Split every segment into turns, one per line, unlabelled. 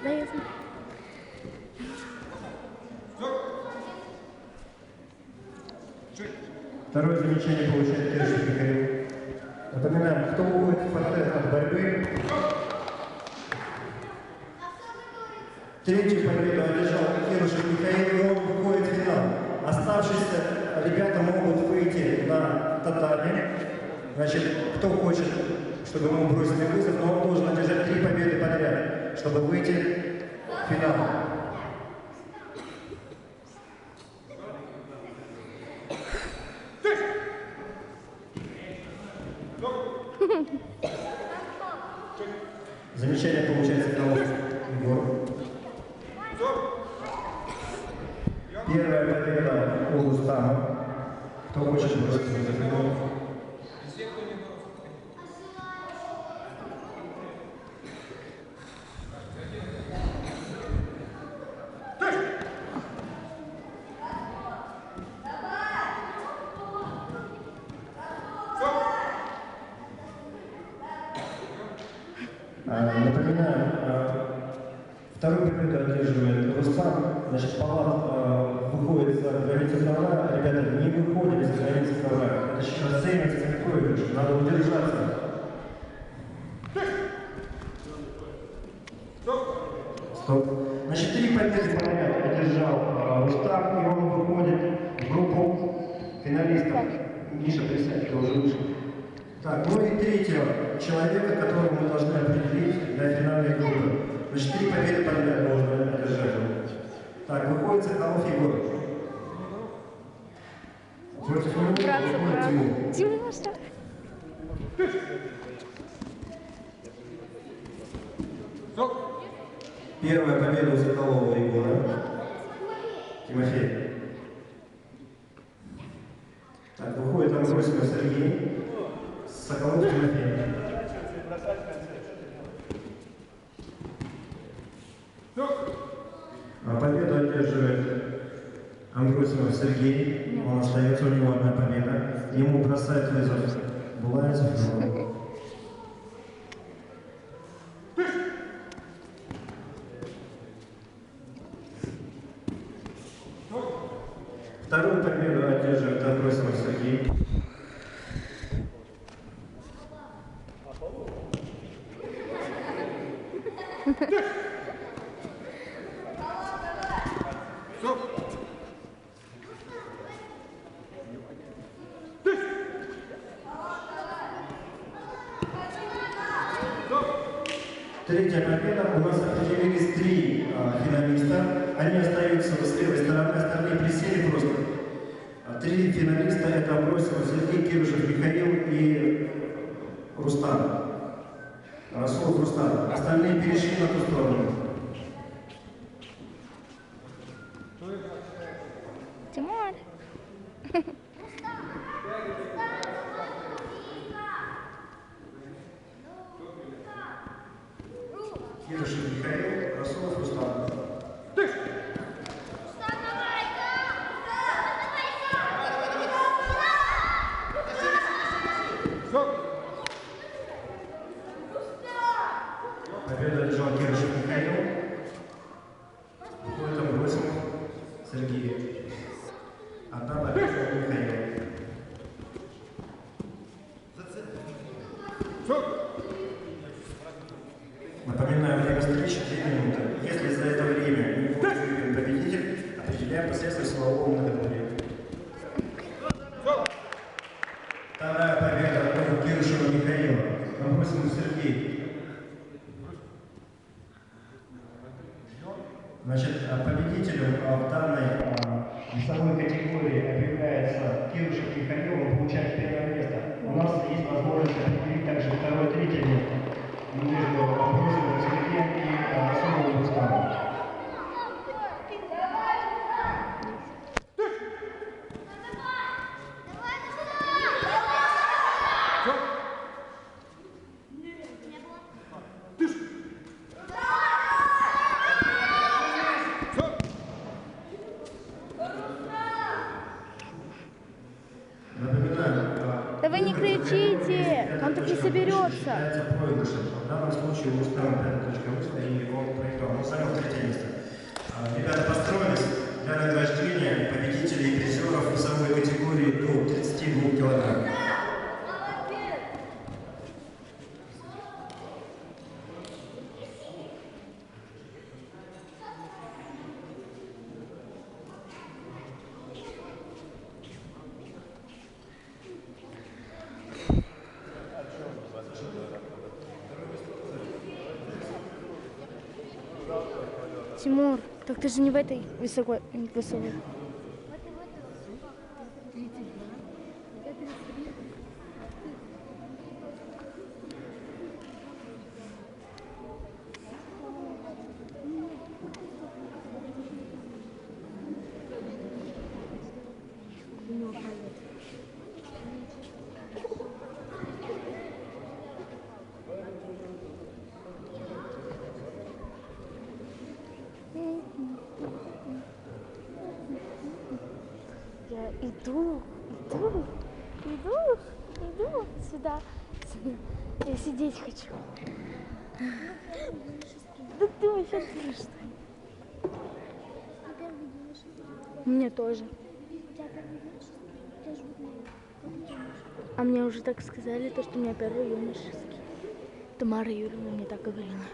Да, я знаю.
Второе замечание получает Киршев Михаил. Напоминаем, кто уходит в форте от борьбы. Третью победу одержал Киршев Михаил, и он выходит в финал. Оставшиеся ребята могут выйти на татами. Значит, кто хочет, чтобы ему бросили вызов, но он должен одержать 3 победы подряд, чтобы выйти в финал. Замечание получается Фролов Егор. Первая победа у Рустама. Кто хочет бросить вызов Егору? Напоминаю, вторую победу одерживает Рустам. Значит, Палат выходит за границы ковра. Ребята, не выходим за границы ковра. Это сейчас ценится как проигрыш. Надо удержаться. Стоп. Значит, 3 победы подряд одержал Рустам, и он выходит в группу финалистов. Миша, присядь, ты уже вышел. Так, ну и третьего человека, которого мы должны определить для финальной группы. Значит, 3 победы подряд должен одержать. Так, выходит Соколов Егор. Против него выходит Тимур.
Тимуша.
Первая победа у Соколова Егора. Тимофей. Так, выходит Амбросимов Сергей. Соколов Тимофей. Победу одерживает Амбросимов Сергей. Он остается, у него 1 победа. Ему бросает вызов Буланцев. Вторую победу одерживает Амбросимов Сергей. Третья победа. У нас определились 3 финалиста. Они остаются с левой стороны, остальные присели просто. 3 финалиста — это Амбросимов Сергей, Киршев Михаил и Рустам. Расулов Рустам. Остальные перешли на ту сторону.
Тимур.
Киршев Михаил, Расулов Рустам. Победу одержал Киршев Михаил. Выходит Амбросимов Сергей. 1 победа у Михаила. Напоминаю, время встречи 2 минуты. Если за это время не будет выявлен победитель, определяем последствия силового многоборья. Вторая победа у Киршева Михаила. Амбросимов Сергей. Значит, победителем в данной весовой категории объявляется Киршев Михаил, он получает 1 место. У нас есть возможность определить также 2-3 место между Амбросимовым Сергеем и Расуловым Рустамом.
Да вы не кричите, он так не соберется.
В данном случае Рустам 5 точка вышла, и он проиграл.
Тимур, так ты же не в этой высокой. Я иду сюда. Я сидеть хочу. Да ты вообще что? Мне тоже. А мне уже так сказали, то, что у меня первый юношеский. Тамара Юрьевна мне так говорила.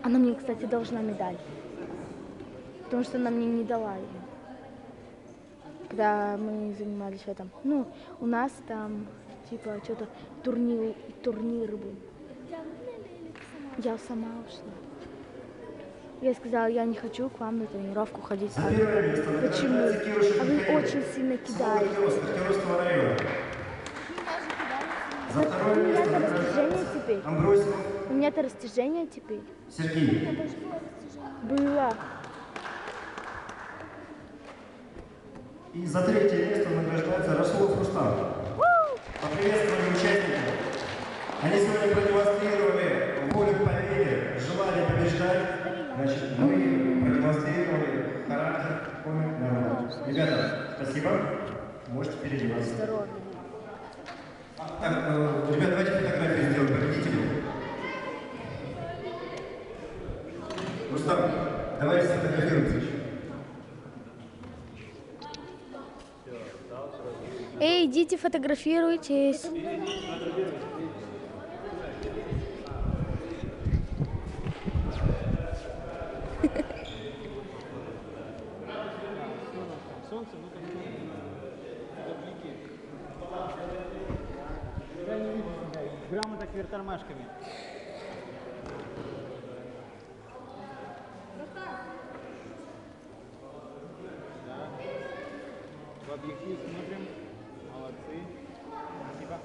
Она мне, кстати, должна медаль. Потому что она мне не дала ее. Когда мы занимались в этом. Ну, у нас там, типа, что-то турнир был. Я сама ушла. Я сказала, я не хочу к вам на тренировку ходить. Почему? А вы очень сильно кидаете.
За второе
У меня
место
это растяжение теперь.
Амбросимов
У меня это растяжение теперь.
Сергей.
Было.
И за третье место награждается Расулов Рустам. Поприветствовали участников. Они сегодня продемонстрировали волю к победе, желание побеждать. Значит, мы продемонстрировали характер комик народа. Ребята, спасибо. Можете переодеваться.
Здорово.
Так, ребята, давайте фотографию сделаем победителей. Рустам, давайте сфотографируемся.
Эй, идите фотографируйтесь.
Грамота кверх тормашками. В объектив смотрим. Молодцы. Спасибо.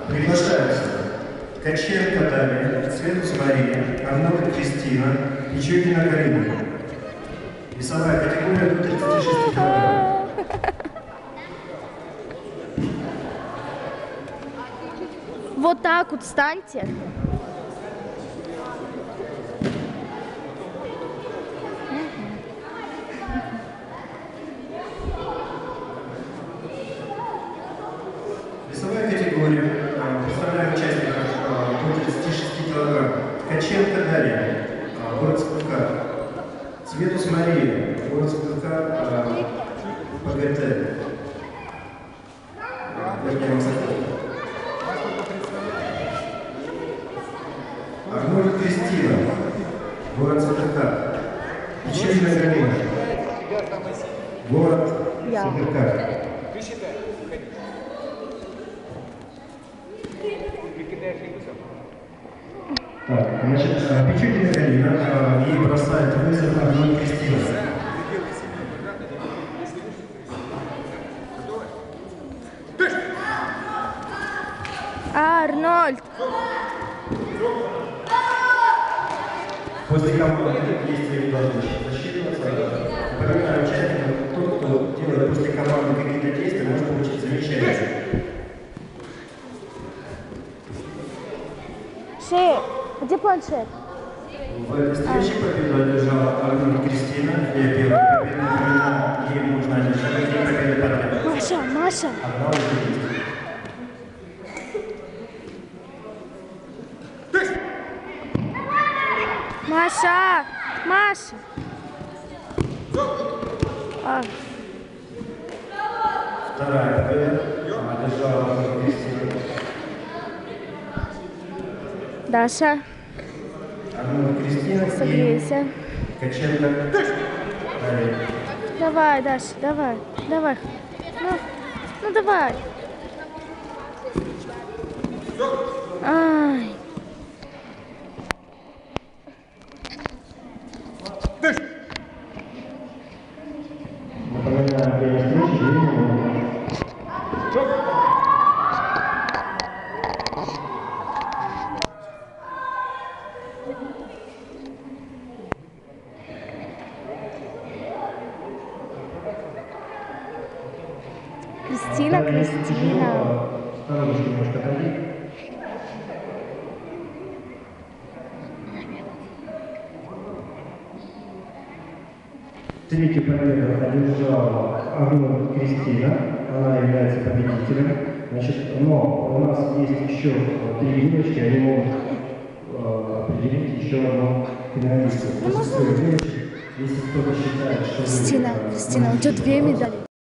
Приглашаются Каченко Дарья, Цветус Мария, Арнольд Кристина, Пичугина Галина. Весовая категория до 36 килограмм.
Вот так вот встаньте.
Весовая категория. Представляем участников до 36 килограмм. Каченко Дарья, город Спилка. Цветус Мария, город Спилка, ПГТ. Арнольд Кристина, город Спилка. Пичугина Галина, город Спилка. Так, значит, Пичугина Галина, ей бросает вызов Арнольд Кристина.
Арнольд.
После командных действий не должны засчитываться. Напоминаю участникам, тот, кто делает после команды какие-то действия, может получить замечание.
Шея, где планшет?
В этой встрече победу одержала Арнольд Кристина. Я первая победа, напоминаю, ей нужно одержать 3 победы подряд.
Маша.
Одна уже есть.
Маша.
Вторая победа одержала Арнольд Кристина.
Даша,
Арнольд Кристина и
согрейся.
Каченко Дарья.
Давай, Даша, давай. Ну давай.
ручки немножко отойди. Третью победу одержала Агнур Кристина, она является победителем. Значит, но у нас есть еще 3 девочки, они могут определить еще одну финалистку. После 3 девочек, если кто-то считает, что...
Кристина, у тебя 2 медали.